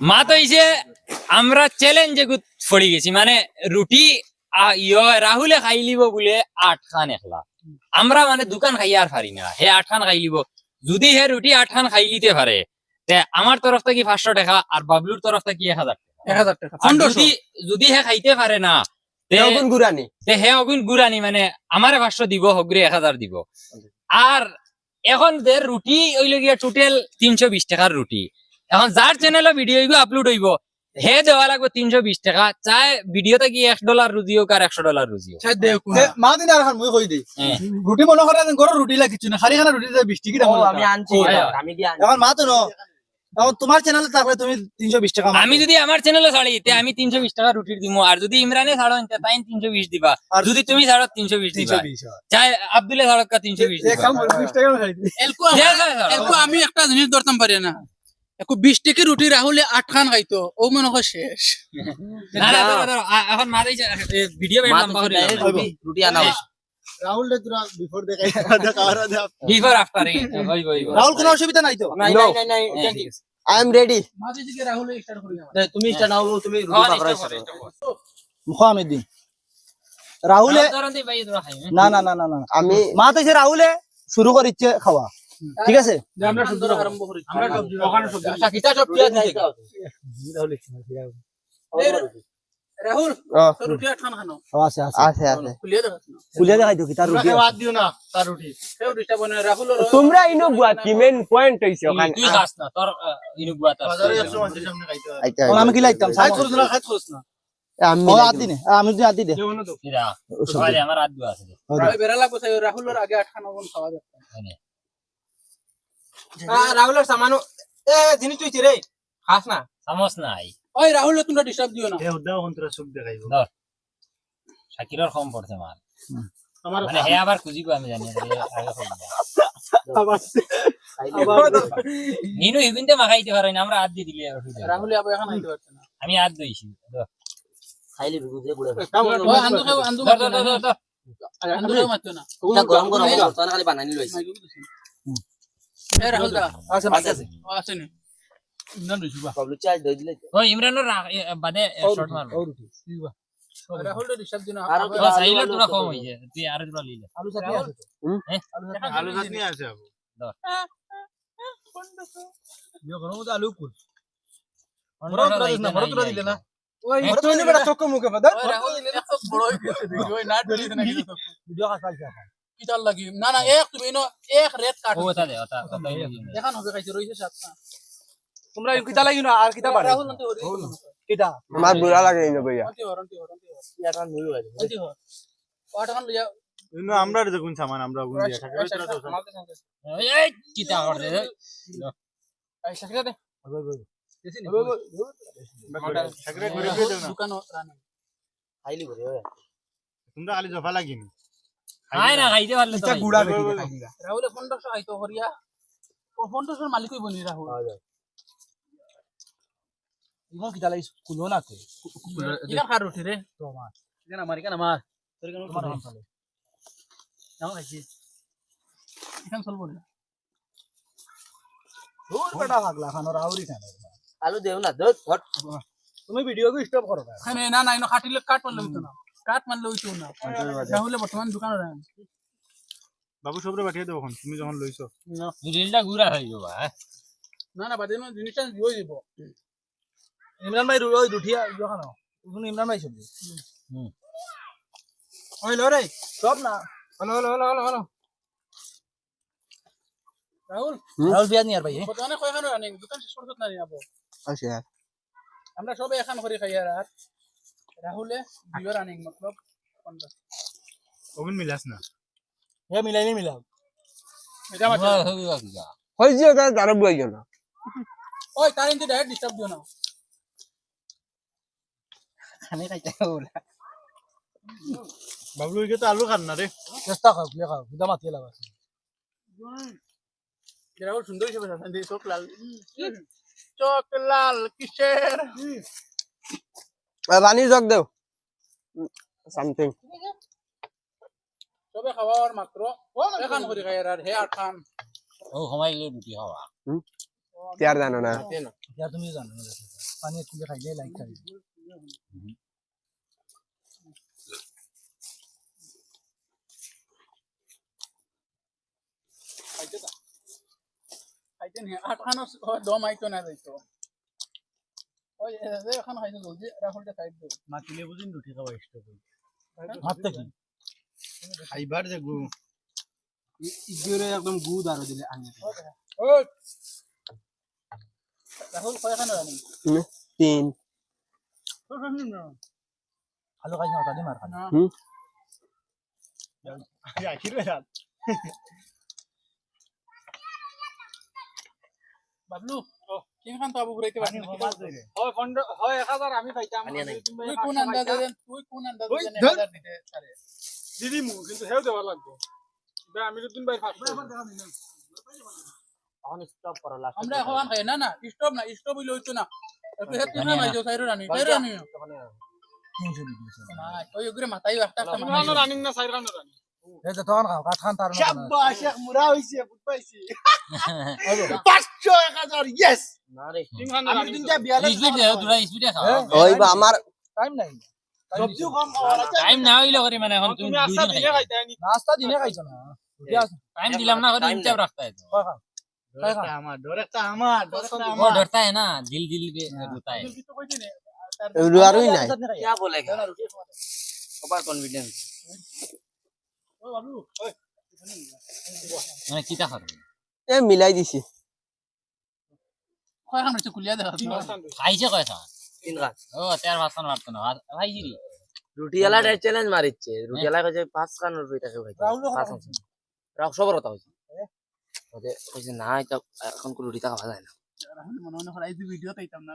মাত হইছে আমরা চ্যালেঞ্জে পড়ে গেছি মানে রুটি রাহুলে খাই লিব বলে 8 খান একলা আমরা মানে দোকান খাই আর পারি না হে 8 খান খাই লিব যদি হে রুটি 8 খান খাই লিতে পারে তে আমার তরফ থেকে 500 টাকা আর বাবলুর তরফ থেকে 1000 টাকা যদি হে খাইতে পারে না তে হে অগুন গুরানি মানে আমারে 500 দিব হগরে 1000 দিব আর এখন দের রুটি ওইলো গিয়া টোটাল 320 টাকার রুটি এখন যার চ্যানেলে ভিডিও আপলোড হইব হে দেওয়া লাগবে 320 টাকা চাই ভিডিওতে কি $1 রুজি হোক আর $100 রুজি হোক মা দিন আর মই কই দেই রুটি মনে করে গরো রুটি লাগিছ না খালি খানা রুটি 20 টাকা আমি আনছি আমি দি আনছি এখন মা তো ন এখন তোমার চ্যানেলে তারপরে তুমি 320 টাকা আমি যদি আমার চ্যানেলে ছাড়ি তে আমি 320 টাকা রুটির দিমু আর যদি ইমরানে ছাড়ো তে তাই 320 দিবা আর যদি তুমি ছাড়ো 320 দিবা চাই আব্দুলে ছাড়ো 320 দিবা কাম 20 টাকা খাই দি এলকো আমি একটা জিনিস ধরতাম পারি না একো 20 টাকা রুটি রাহুলে 8 খান খাইতো ও মনে হয় শেষ না না এখন মাদাই ভিডিও বানাম বাহরে রুটি আনাও রাহুল রে তোরা বিফোর দেখাই দেখাওরা দে বিফোর আফটার ভাই ভাই রাহুল কোনো অসুবিধা নাই তো নাই নাই আই এম রেডি মাঝে থেকে রাহুলে স্টার্ট করি তুমি স্টার্ট নাও তুমি রুটি পাকড়াই মুখ আমি দিন রাহুলে না না না না না আমি মা তো রাহুলে শুরু করিচ্ছে খাওয়া ঠিক আছে আমরা সবজি আরম্ভ করি আমরা সবজি ওখানে সবজি আচ্ছা কিটা সব পেঁয়াজ দিতে রাহুল তো রুটি 8 খান খানো আছে আছে আছে আছে খুলিয়ে দাও কুলিয়া দেখাই দিও কি তার রুটি বাদ দিও না তার রুটি সেই রুটিটা বনে রাহুল তোমরা ইনো গুয়াত কি মেন পয়েন্ট হইছে ওখানে তুই খাস না তোর ইনুবাত বাজারে 150 সামনে খাইতে হয় আইতা আমি কি লাইতাম সাইজ করছ না খাইছ করছ না আমি ও আদি নে আমি যদি আদি দে কিরা সবাই আমার আদু আছে বেরা লাগো তাই রাহুলের আগে 8 খান ওন খাওয়া যাবে রাহুলের সামানো এ জিনিস তুইছি রে খাস না সামস নাই ওই রাহুল তোমরা ডিস্টার্ব দিও না এ উদাও অন্তরা সুখ দেখাইব শাকিরের কম পড়ছে মাল আমার মানে হে আবার খুঁজিব আমি জানি আগে আবার নিনু ইভিনতে মাখাইতে পারে না আমরা আদ দিয়ে দিলে রাহুল আবার এখন আইতে পারছে না আমি আদ দইছি খাইলে বিগুজে বুড়া ও আন্দু খাও আন্দু আন্দু মারতো না এটা গরম গরম তোরা খালি বানানি লইছি এ রাহুল দা আছে আছে ও আছে নি ইমরান রইছুবা বাবলু চাল দই দিলে ও ইমরানের বাদে শট মারব রাহুল ডিস্টার্ব দিও না ও সাইলে তোরা কম হইছে তুই আর তোরা লিলে আলু সাথে আছে তো আলু চাটনি আছে আবু ইও গরম তো আলু কুল তোরা দিলে না ওই তুই নি বড় চক্ক মুখে বাদা রাহুল এত বড় হইছে দেখি ওই নাট দিতে না ভিডিও কাজ চালছে কি চাল লাগি না না এক তুমি নো এক রেড কাট ও ওটা দে ওটা দেখান হবে খাইছে রইছে সাতটা তোমরা কিটা লাগি না আর কিটা বাড়ে রাহুল নতে হরি কিটা আমার বুড়া লাগে না ভাইয়া হরন্তি হরন্তি ইয়াটা নই হইছে হরন্তি হর ওটা লিয়া ইনো আমরা দেখুন সামান আমরা গুন দিয়া থাকে এই কিটা করে দে এই সাকিরা দে দেছি নি সাকরে ঘুরে ফিরে দাও না দোকান রানে খাইলি বরে তোমরা খালি জফা লাগিনি খাই না খাইতে পারলে তো গুড়া বেশি খাই রাহুল 1500 আইতো হরিয়া ও 1500 মালিক হই বনি রাহুল ইগো কিটা লাগি কুলো না তে ইকা খার উঠি রে তো আমার ইকা আমার ইকা আমার তোর কেন তোমার হাম চলে নাও খাইছি ইখান চলবো না দূর বেটা পাগলা খানো রাউরি খানে আলু দেও না দত হট তুমি ভিডিও কো স্টপ করো খানে না না ইনো কাটিলে কাট মারলে হইতো না কাট মারলে হইতো না রাহুলে বর্তমান দোকান রান বাবু সবরে পাঠিয়ে দাও এখন তুমি যখন লইছো রিলটা গুড়া হই যাবা না না বাদে না জিনিসটা দিই দিব ইমরান ভাই ওই দুঠিয়া ইও খানো তুমি ইমরান ভাই সবজি ওই লরে সব না হলো রাহুল রাহুল বিয়া নি আর ভাই বর্তমানে কয়খানো রানিং দোকান শেষ করতে না নিয়াবো আছে আমরা সবে এখন করে খাই আর রাহুলে দুইবার রানিং মতলব 15 ওগুন মিলাস না হে মিলাইনি মিলাও এটা মাত্র হইছে ওটা দাঁড় বুইছো না ওই তার ইনতে ডাইরেক্ট ডিস্টার্ব দিও না খানে খাইতে ওলা বাবলু কে তো আলু খান না রে চেষ্টা কর বিয়া খাও বিদা মাতি লাগা রাহুল সুন্দর হিসেবে শাসন দিয়ে চোখ লাল কিসের পানি জগ দেও সামথিং সবে খাওয়ার মাত্র এখন করে খাই আর হে 8 খান ও ঘুমাইলে রুটি খাওয়া তিয়ার জানো না ইয়া তুমি জানো পানি একটু খাইলে লাইক খাই খাইতে নি আটখানো দম আইতো না যাইতো ওই এখন খাইতে জলদি রাহুলটা সাইড দে মাতিলে বুঝিন রুটি খাওয়া ইষ্ট করি মারতে কি খাইবার যে গু ইগরে একদম গুদ আর দিলে আনি ওই রাহুল কয়খানো জানি 3 ভালো খাই না তাদি মার খাই না আখিরে রাত বাবলু কিনখান তো আবু ঘুরাইতে পারছিস না হয় ফন্ড হয় 1000 আমি পাইতাম তুই কোন আন্দাজে দেন তুই কোন আন্দাজে ওই দেন ধর। 1000 দিতে পারে দিদি মু কিন্তু হেও দেওয়া লাগবে ভাই আমি তো 3 ভাই ফাস্ট এখন স্টপ করো লাস্ট আমরা এখন খাই না না স্টপ না স্টপ হইলো হইতো না একটু হেতু না নাই সাইরো রানি না ওই ওগরে মাথায় একটা একটা রান রানিং না সাইড রান রানিং এই যে তখন খাও কাট খান তার শাবাশ শেখ মুরা হইছে বুঝ পাইছি 500 1000 ইয়েস না রে আমি দিনটা বিয়ালে স্পিড দে তোরা স্পিডে খাও ওই বা আমার টাইম নাই সবজিও কম খাওয়া আছে টাইম না হইলো করে মানে এখন তুমি তুমি আস্তা দুই দিলে খাইতে আনি নাস্তা দিনে খাইছ না টাইম দিলাম না করে ইনচাপ রাখতা है খাও খাও আমার ডরেক্টা আমার वो डरता है ना दिल दिल पे रोता है কিন্তু কইছি নে রুয়ারই নাই क्या बोलेगा ओवर कॉन्फिडेंस ও বাবলু ওই মানে কিটা খাবে এ মিলাই দিছি কয়খান হচ্ছে কুলিয়া দেখা খাইছে কয়টা 3 গাছ ও তের ভাষণ মারতো না ভাই জিরি রুটি वाला চ্যালেঞ্জ মারিচ্ছে রুটি वाला কইছে 5 খান রুটি টাকা ভাই রাখ সবার কথা হইছে ওদের কইছে না এটা এখন কোন রুটি খাওয়া যায় না রাহুল মনে মনে হলাই ভিডিও তাইতাম না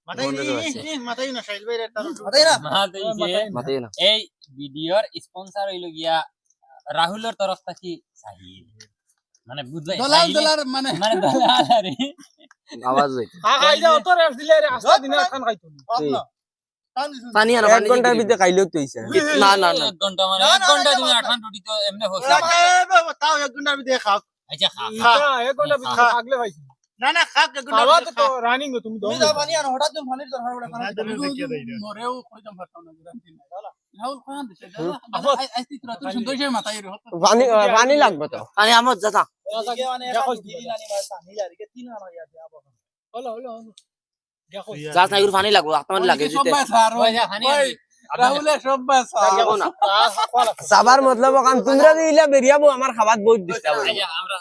মাথায় না সাইল ভাই একটা তাই না মাথায় না এই ভিডিওর স্পন্সর হইলো গিয়া রাহুলের তরফ থেকে সাহিল মানে বুঝলাই দলাল দলাল মানে মানে দলাল আরে আওয়াজ হইছে খাই যাও তো রেস দিলে রে আস্তা দিনে খান খাইতো পানি আনা এক ঘন্টার ভিতরে খাইলেও তো হইছে না না না 1 ঘন্টা মানে 1 ঘন্টা তুমি 8 রুটি তো এমনি হচ্ছে তাও এক ঘন্টার ভিতরে খাও আচ্ছা খা এক ঘন্টা বিনা আগলে ভাইছি না না খাও এক খাওয়া ঘন্টা তো রানিং তুমি তুমি যাও পানি আনো হঠাৎ তুমি পানির দরকার পড়ে খানা মরেও কইতাম পারতাম না গ্যারান্টি নাই রাহুল কয়খান দিছে আইতি তোরা তুই সুন্দর হিসেবে মাথায় রহ পানি পানি লাগবে তো পানি আমত যাতা দিকে মানে এখন দিদি লানি মাছ পানি লাগে তিন আনো ইয়া দে আবো হলো হলো দেখো যা তাই পানি লাগবে আপনার লাগে সব দিতে বাস আর ওই যা খানি রাহুলের সব বাস দেখো না সাবার মতলব কান তোমরা দিলা বেরিয়াবো আমার খাবার বহুত ডিস্টার্ব হয় আচ্ছা আমরা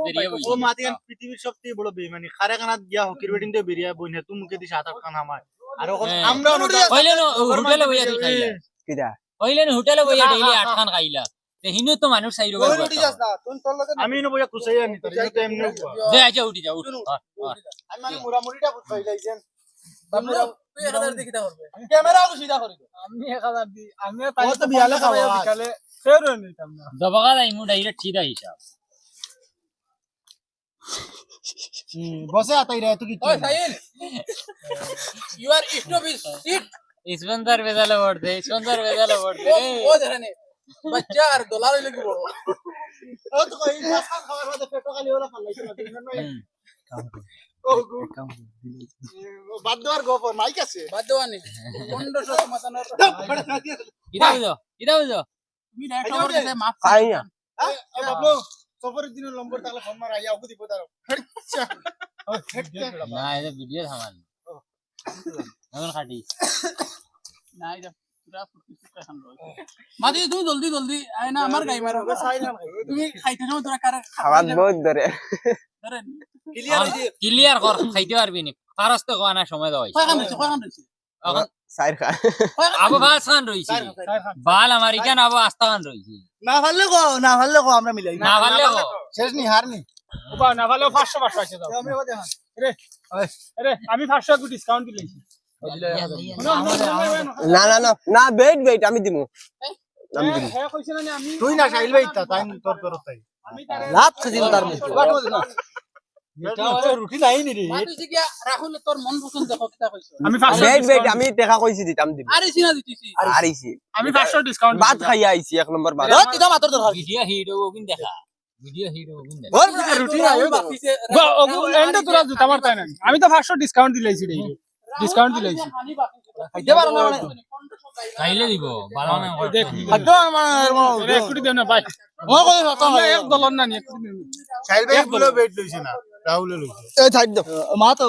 বেরিয়ে বই ও মাতিয়ান পৃথিবীর সবচেয়ে বড় বেঈমানি খারে কানাত গিয়া হকির বেটিন দে বেরিয়া বইনে তুমি মুখে দি 7-8 কান আমায় আর এখন আমরা কইলে না হোটেলে বইয়া দি খাইলা কিডা কইলে না হোটেলে বইয়া ডেইলি 8 খান খাইলা তে হিনু তো মানুষ চাই রোবা রুটি যাস না তুই তোর লগে আমি ন বইয়া খুশাই আনি তোর তো এমনি দে আচ্ছা উঠি যা উঠ আমি মানে মুরামুরিটা বুঝাই লাইছেন বাবলু তুই 1000 দেখি তা করবে ক্যামেরা সিধা করি আমি 1000 দি আমি তাই তো বিয়ালে খাওয়া বিকালে ফের নিতাম না দবাগা দাই মু ডাইরেক্ট সিধা হিসাব বসে আতাই রে তুই কি ওই সাহিল ইউ আর স্টপ ইজ সিট স্পন্সর বেজালে ভোট দে স্পন্সর বেজালে ভোট দে ও ধরনে বাচ্চা আর ডলার হইলে কি বড় ও তো কই মাছ খান খাওয়ার মধ্যে পেটো খালি ওরা ফালাইছে না তুমি না ও গু বাদ দেওয়ার গোপর মাইক আছে বাদ দেওয়ানি 1500 মাতানোর কিটা বুঝো তুমি ডাইরেক্ট খবর দিতে মাফ খাই না বাবলু সফরের দিন নম্বর তাহলে ফোন মার আইয়া ওকে দিব দাও না এটা ভিডিও থামান এখন খাটি না এটা পুরা ফুটি খান মাদি তুই জলদি জলদি আয় না আমার গাই মারো তুমি খাইতে সময় তোরা কার খাবার বহুত ধরে ধরেন ক্লিয়ার কর খাইতে পারবি নি পারস তো কোনা সময় দাও কয়খান রইছে এখন সাইর খা আবু বাস খান রইছে বাল আমার ইকান আবু আস্তা খান রইছে না ভাললে কো আমরা মিলাই না ভালো শেষ নি হার নি ওবা না ভালো 500 আছে দাও আমি ওকে দেখান আরে আমি 500 কো ডিসকাউন্ট দিলাইছি না না না না ওয়েট আমি দিমু হ্যাঁ কইছ না আমি তুই না সাইল ভাই তাই তোর তোর তাই আমি তারে লাভ খাজিল তার মধ্যে রুটি নাই নি রে মাদি কি রাহুল তোর মন পছন্দ দেখো কিটা কইছো আমি 500 ওয়েট আমি টাকা কইছি দিতাম দিম আরে সিনা দিতেছি আরিছি আমি 500 ডিসকাউন্ট ভাত খাইয়া আইছি এক নম্বর ভাত তিতা মাত্র দরকার ভিডিও হিট হবো কিন্তু দেখা ভিডিও হিট হবে বুঝলে রুটি আয়ো এন্ড তোরা জুতা মারতাই না আমি তো 500 ডিসকাউন্ট দিলাইছি রে ডিসকাউন্ট দিলাইছি খাইতে পারো না মানে খাইলে দিব ভালো না দেখ খাদ্য মানে একটু দেও না ভাই মই কই কথা আমরা এক ডলার না নি একটু দেও সাহিল ভাই গুলো বেট লইছে না রাহুলে লইছে এই থাক দাও মা তো